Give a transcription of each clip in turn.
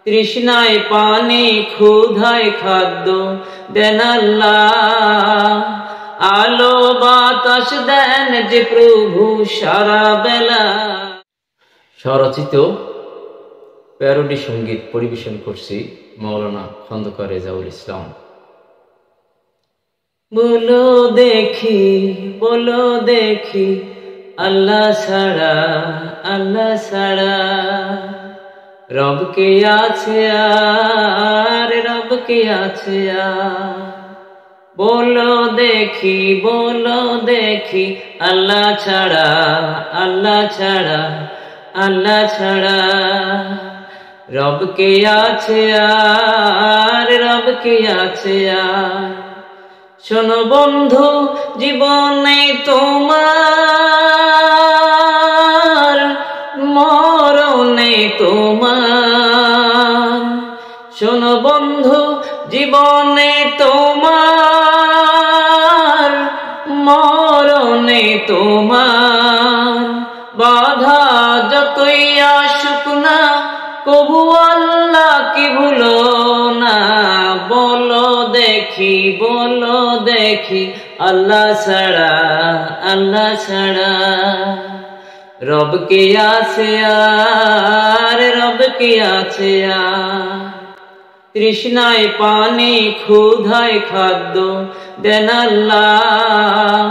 তৃষ্ণায় পানি ক্ষুধায় খাদ্য দেন আল্লাহ। আলো বাতাস দেন যে প্রভু সারা বেলা। স্বরচিত প্যারোডি সঙ্গীত পরিবেশন করছি মাওলানা খন্দকার রেজাউল ইসলাম। বলো দেখি, বলো দেখি, আল্লাহ ছাড়া, আল্লাহ ছাড়া রব কে আছে আর, রব কে আছে আর। বলো দেখি, বলো দেখি, আল্লাহ ছাড়া, আল্লাহ ছাড়া, আল্লাহ ছাড়া রব কে আছে আর, রব কে আছে আর। শোনো বন্ধু, জীবনে তোমার, মরণে তোমার। শোনো বন্ধু, জীবনে তোমার, মরণে তোমার। বাধা যতই আসুক না, কবু আল্লাহকে ভুলো না। বলো দেখি, বলো দেখি, আল্লাহ ছাড়া, আল্লাহ ছাড়া রব কে আছে আর, রব কে আছে আর। তৃষ্ণায় পানি ক্ষুধায় খাদ্য দেন আল্লাহ।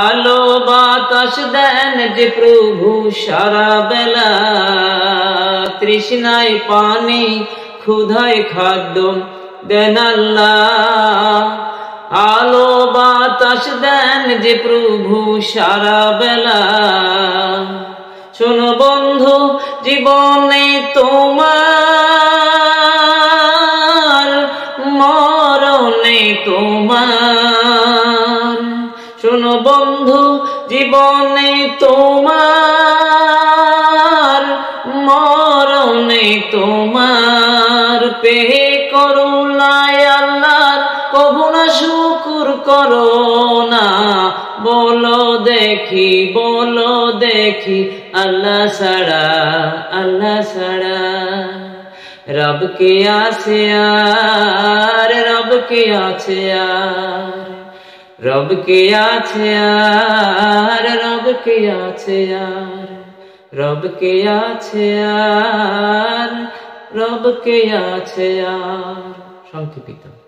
আলো বাতাস দেন যে প্রভু সারা বেলা। তৃষ্ণায় পানি ক্ষুধায় খাদ্য দেন আল্লাহ। আলো বাতাস দেন যে প্রভু সারা বেলা। শোনো বন্ধু, জীবনে তোমার, মরণে তোমার। শোনো বন্ধু, জীবনে তোমার, মরণে তোমার। পেহে করুণায় আল্লাহর কবু না শুকুর করো না। বলো দেখি, বলো দেখি, আল্লাহ ছাড়া, আল্লাহ ছাড়া রব কে আছে আর, রব কে আছে আর। রব কে আছে আর, রব কে আছে আর। রব কে আছে আর, রব কে আছে আর। সংক্ষিপ্ত।